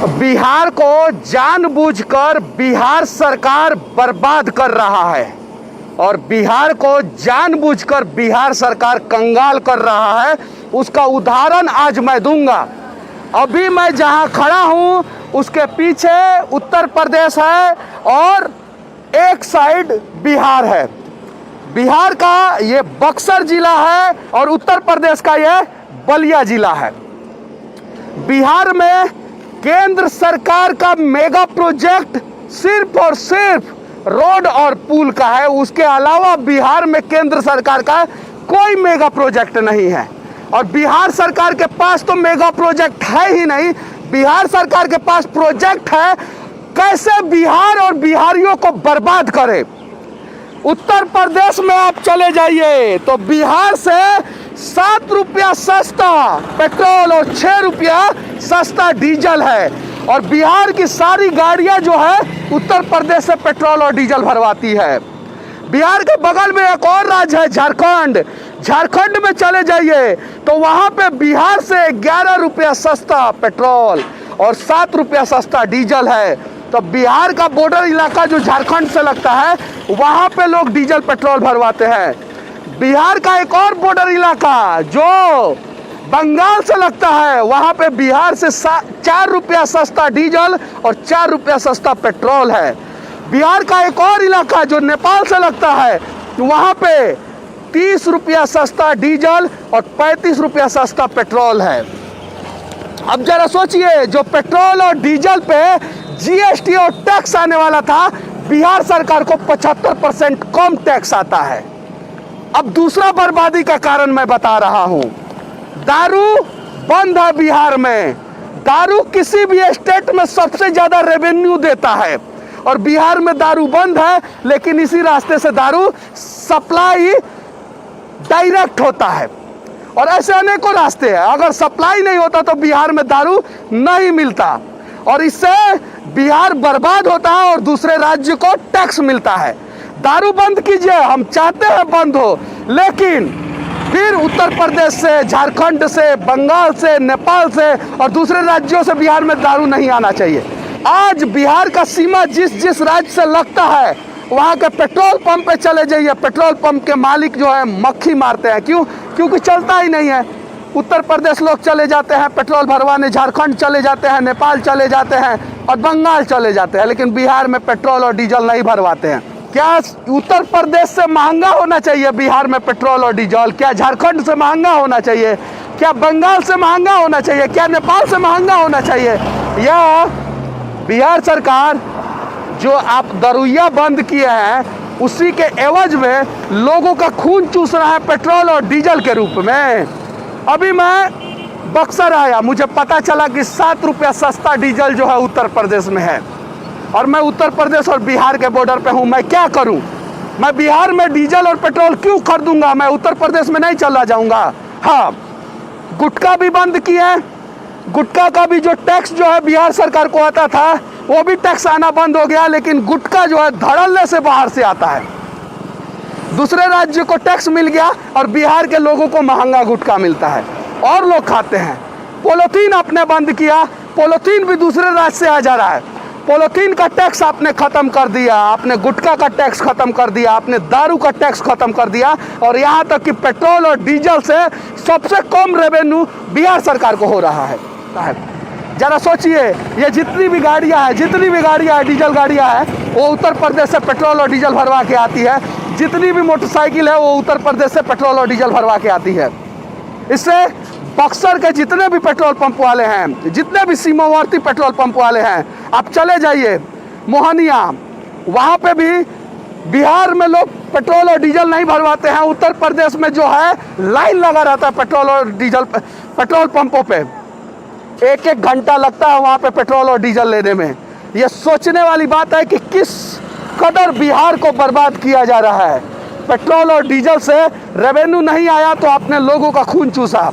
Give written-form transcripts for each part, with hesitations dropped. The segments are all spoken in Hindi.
बिहार को जानबूझकर बिहार सरकार बर्बाद कर रहा है और बिहार को जानबूझकर बिहार सरकार कंगाल कर रहा है। उसका उदाहरण आज मैं दूंगा। अभी मैं जहां खड़ा हूं उसके पीछे उत्तर प्रदेश है और एक साइड बिहार है। बिहार का ये बक्सर जिला है और उत्तर प्रदेश का ये बलिया जिला है। बिहार में केंद्र सरकार का मेगा प्रोजेक्ट सिर्फ और सिर्फ रोड और पुल का है। उसके अलावा बिहार में केंद्र सरकार का कोई मेगा प्रोजेक्ट नहीं है और बिहार सरकार के पास तो मेगा प्रोजेक्ट है ही नहीं। बिहार सरकार के पास प्रोजेक्ट है कैसे बिहार और बिहारियों को बर्बाद करे। उत्तर प्रदेश में आप चले जाइए तो बिहार से 7 रुपया सस्ता पेट्रोल और 6 रुपया सस्ता डीजल है और बिहार की सारी गाड़ियां जो है उत्तर प्रदेश से पेट्रोल और डीजल भरवाती है। बिहार के बगल में एक और राज्य है झारखंड। झारखंड में चले जाइए तो वहां पे बिहार से 11 रुपया सस्ता पेट्रोल और 7 रुपया सस्ता डीजल है। तो बिहार का बॉर्डर इलाका जो झारखंड से लगता है वहां पे लोग डीजल पेट्रोल भरवाते हैं। बिहार का एक और बॉर्डर इलाका जो बंगाल से लगता है वहां पे बिहार से 4 रुपया सस्ता डीजल और 4 रुपया सस्ता पेट्रोल है। बिहार का एक और इलाका जो नेपाल से लगता है वहां पे 30 रुपया सस्ता डीजल और 35 रुपया सस्ता पेट्रोल है। अब जरा सोचिए, जो पेट्रोल और डीजल पे जीएसटी और टैक्स आने वाला था, बिहार सरकार को 75% कम टैक्स आता है। अब दूसरा बर्बादी का कारण मैं बता रहा हूं। दारू बंद है बिहार में। दारू किसी भी स्टेट में सबसे ज्यादा रेवेन्यू देता है और बिहार में दारू बंद है, लेकिन इसी रास्ते से दारू सप्लाई डायरेक्ट होता है और ऐसे अनेकों रास्ते हैं। अगर सप्लाई नहीं होता तो बिहार में दारू नहीं मिलता और इससे बिहार बर्बाद होता है और दूसरे राज्य को टैक्स मिलता है। दारू बंद कीजिए, हम चाहते हैं बंद हो, लेकिन फिर उत्तर प्रदेश से, झारखंड से, बंगाल से, नेपाल से और दूसरे राज्यों से बिहार में दारू नहीं आना चाहिए। आज बिहार का सीमा जिस जिस राज्य से लगता है वहाँ के पेट्रोल पंप पे चले जाइए, पेट्रोल पंप के मालिक जो है मक्खी मारते हैं। क्यों? क्योंकि चलता ही नहीं है। उत्तर प्रदेश लोग चले जाते हैं पेट्रोल भरवाने, झारखंड चले जाते हैं, नेपाल चले जाते हैं और बंगाल चले जाते हैं, लेकिन बिहार में पेट्रोल और डीजल नहीं भरवाते हैं। क्या उत्तर प्रदेश से महंगा होना चाहिए बिहार में पेट्रोल और डीजल? क्या झारखंड से महंगा होना चाहिए? क्या बंगाल से महंगा होना चाहिए? क्या नेपाल से महंगा होना चाहिए? या बिहार सरकार जो आप दरुइया बंद किए हैं उसी के एवज में लोगों का खून चूस रहा है पेट्रोल और डीजल के रूप में। अभी मैं बक्सर आया, मुझे पता चला कि 7 रुपया सस्ता डीजल जो है उत्तर प्रदेश में है और मैं उत्तर प्रदेश और बिहार के बॉर्डर पे हूँ। मैं क्या करूँ? मैं बिहार में डीजल और पेट्रोल क्यों खरीदूंगा? मैं उत्तर प्रदेश में नहीं चला जाऊँगा। हाँ, गुटखा भी बंद किए। गुटखा का भी जो टैक्स जो है बिहार सरकार को आता था वो भी टैक्स आना बंद हो गया, लेकिन गुटखा जो है धड़ल्ले से बाहर से आता है। दूसरे राज्य को टैक्स मिल गया और बिहार के लोगों को महंगा गुटखा मिलता है और लोग खाते हैं। पॉलीथीन आपने बंद किया, पॉलीथीन भी दूसरे राज्य से आ जा रहा है। पॉलीथीन का टैक्स आपने खत्म कर दिया, आपने गुटखा का टैक्स खत्म कर दिया, आपने दारू का टैक्स खत्म कर दिया और यहाँ तक कि पेट्रोल और डीजल से सबसे कम रेवेन्यू बिहार सरकार को हो रहा है। जरा सोचिए, ये जितनी भी गाड़ियाँ हैं डीजल गाड़ियाँ हैं वो उत्तर प्रदेश से पेट्रोल और डीजल भरवा के आती है। जितनी भी मोटरसाइकिल है वो उत्तर प्रदेश से पेट्रोल और डीजल भरवा के आती है। इससे बक्सर के जितने भी पेट्रोल पंप वाले हैं, जितने भी सीमावर्ती पेट्रोल पंप वाले हैं, आप चले जाइए मोहनिया, वहाँ पे भी बिहार में लोग पेट्रोल और डीजल नहीं भरवाते हैं। उत्तर प्रदेश में जो है लाइन लगा रहता है पेट्रोल और डीजल पेट्रोल पंपों पे। 1-1 घंटा लगता है वहाँ पे पेट्रोल और डीजल लेने में। ये सोचने वाली बात है कि किस कदर बिहार को बर्बाद किया जा रहा है। पेट्रोल और डीजल से रेवेन्यू नहीं आया तो आपने लोगों का खून चूसा।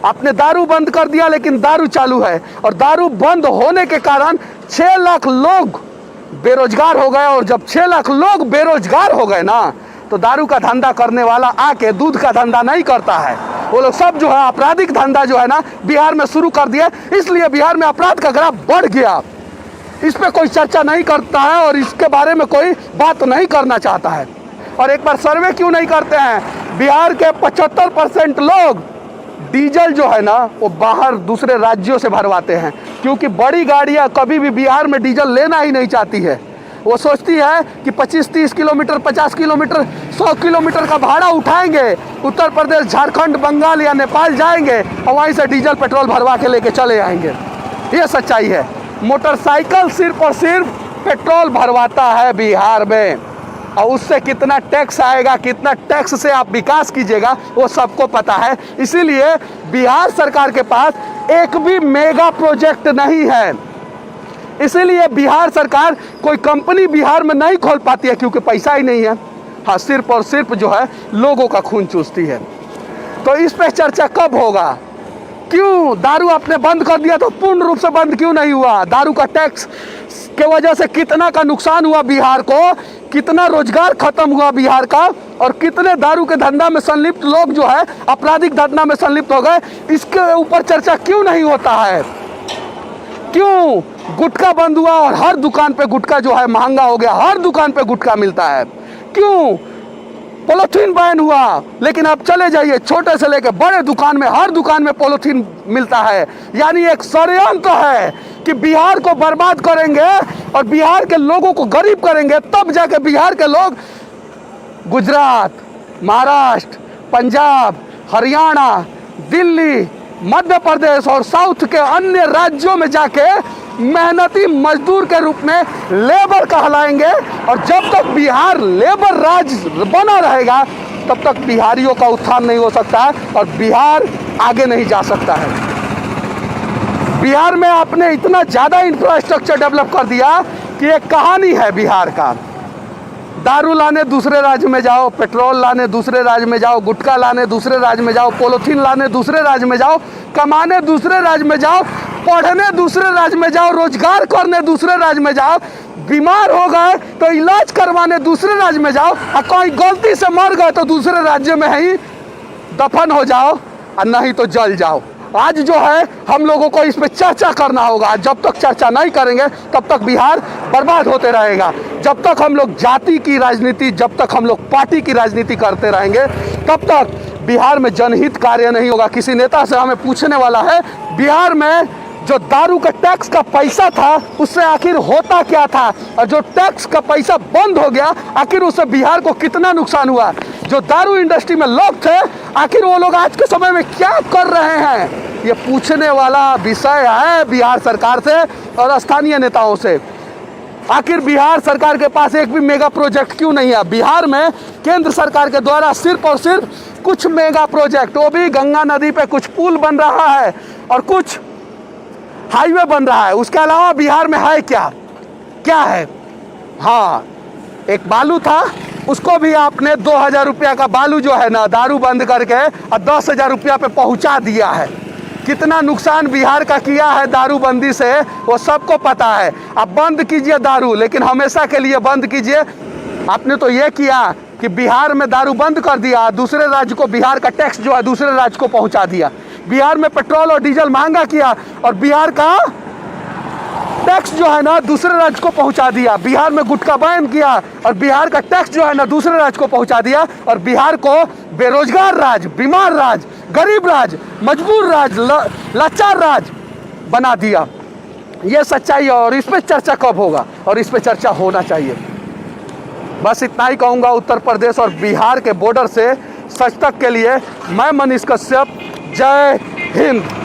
आपने दारू बंद कर दिया, लेकिन दारू चालू है और दारू बंद होने के कारण 6 लाख लोग बेरोजगार हो गए और जब 6 लाख लोग बेरोजगार हो गए ना, तो दारू का धंधा करने वाला आके दूध का धंधा नहीं करता है, वो लोग सब जो है आपराधिक धंधा जो है ना बिहार में शुरू कर दिया, इसलिए बिहार में अपराध का ग्राफ बढ़ गया। इस पे कोई चर्चा नहीं करता है और इसके बारे में कोई बात नहीं करना चाहता है। और एक बार सर्वे क्यों नहीं करते हैं? बिहार के 75% लोग डीजल जो है ना वो बाहर दूसरे राज्यों से भरवाते हैं, क्योंकि बड़ी गाड़ियां कभी भी बिहार में डीजल लेना ही नहीं चाहती है। वो सोचती है कि 25-30 किलोमीटर, 50 किलोमीटर, 100 किलोमीटर का भाड़ा उठाएंगे, उत्तर प्रदेश, झारखंड, बंगाल या नेपाल जाएंगे और वहीं से डीजल पेट्रोल भरवा के लेके चले आएंगे। ये सच्चाई है। मोटरसाइकिल सिर्फ और सिर्फ पेट्रोल भरवाता है बिहार में, और उससे कितना टैक्स आएगा, कितना टैक्स से आप विकास कीजिएगा वो सबको पता है। इसीलिए बिहार सरकार के पास एक भी मेगा प्रोजेक्ट नहीं है। इसीलिए बिहार सरकार कोई कंपनी बिहार में नहीं खोल पाती है, क्योंकि पैसा ही नहीं है। हाँ, सिर्फ और सिर्फ जो है लोगों का खून चूसती है। तो इस पे चर्चा कब होगा? क्यों दारू आपने बंद कर दिया तो पूर्ण रूप से बंद क्यों नहीं हुआ? दारू का टैक्स के वजह से कितना का नुकसान हुआ बिहार को, कितना रोजगार खत्म हुआ बिहार का, और कितने दारू के धंधा में संलिप्त लोग जो है आपराधिक धंधा में संलिप्त हो गए, इसके ऊपर चर्चा क्यों नहीं होता है? क्यों गुटखा बंद हुआ और हर दुकान पे गुटखा जो है महंगा हो गया, हर दुकान पे गुटखा मिलता है? क्यों पॉलीथीन बैन हुआ, लेकिन आप चले जाइए छोटे से लेकर बड़े दुकान में, हर दुकान में पॉलीथीन मिलता है? यानी एक षड्यंत्र है कि बिहार को बर्बाद करेंगे और बिहार के लोगों को गरीब करेंगे, तब जाके बिहार के लोग गुजरात, महाराष्ट्र, पंजाब, हरियाणा, दिल्ली, मध्य प्रदेश और साउथ के अन्य राज्यों में जाके मेहनती मजदूर के रूप में लेबर कहलाएंगे। और जब तक बिहार लेबर राज्य बना रहेगा तब तक बिहारियों का उत्थान नहीं हो सकता है और बिहार आगे नहीं जा सकता है। बिहार में आपने इतना ज़्यादा इंफ्रास्ट्रक्चर डेवलप कर दिया कि एक कहानी है बिहार का। दारू लाने दूसरे राज्य में जाओ, पेट्रोल लाने दूसरे राज्य में जाओ, गुटखा लाने दूसरे राज्य में जाओ, पॉलीथीन लाने दूसरे राज्य में जाओ, कमाने दूसरे राज्य में जाओ, पढ़ने दूसरे राज्य में जाओ, रोजगार करने दूसरे राज्य में जाओ, बीमार हो गए तो इलाज करवाने दूसरे राज्य में जाओ, और कोई गलती से मर गए तो दूसरे राज्य में ही दफन हो जाओ और नहीं तो जल जाओ। आज जो है हम लोगों को इस पे चर्चा करना होगा। जब तक चर्चा नहीं करेंगे तब तक बिहार बर्बाद होते रहेगा। जब तक हम लोग जाति की राजनीति, जब तक हम लोग पार्टी की राजनीति करते रहेंगे तब तक बिहार में जनहित कार्य नहीं होगा। किसी नेता से हमें पूछने वाला है, बिहार में जो दारू का टैक्स का पैसा था उससे आखिर होता क्या था, और जो टैक्स का पैसा बंद हो गया आखिर उससे बिहार को कितना नुकसान हुआ? जो दारू इंडस्ट्री में लोग थे आखिर वो लोग आज के समय में क्या कर रहे हैं? ये पूछने वाला विषय है बिहार सरकार से और स्थानीय नेताओं से। आखिर बिहार सरकार के पास एक भी मेगा प्रोजेक्ट क्यों नहीं है? बिहार में केंद्र सरकार के द्वारा सिर्फ और सिर्फ कुछ मेगा प्रोजेक्ट, वो भी गंगा नदी पे कुछ पुल बन रहा है और कुछ हाईवे बन रहा है। उसके अलावा बिहार में है क्या? क्या है? हाँ, एक बालू था, उसको भी आपने 2000 रुपया का बालू जो है ना दारू बंद करके और 10,000 रुपया पे पहुंचा दिया है। कितना नुकसान बिहार का किया है दारूबंदी से वो सबको पता है। आप बंद कीजिए दारू, लेकिन हमेशा के लिए बंद कीजिए। आपने तो ये किया कि बिहार में दारू बंद कर दिया, दूसरे राज्य को बिहार का टैक्स जो है दूसरे राज्य को पहुंचा दिया। बिहार में पेट्रोल और डीजल महंगा किया और बिहार का टैक्स जो है ना दूसरे राज्य को पहुंचा दिया। बिहार में गुटखा बैन किया और बिहार का टैक्स जो है ना दूसरे राज्य को पहुंचा दिया और बिहार को बेरोजगार राज्य, बीमार राज्य, गरीब राज्य, मजबूर राज्य, लाचार राज्य बना दिया। ये सच्चाई है और इस पे चर्चा कब होगा? और इस पे चर्चा होना चाहिए। बस इतना ही कहूँगा। उत्तर प्रदेश और बिहार के बॉर्डर से सच तक के लिए मैं मनीष कश्यप, जय हिंद।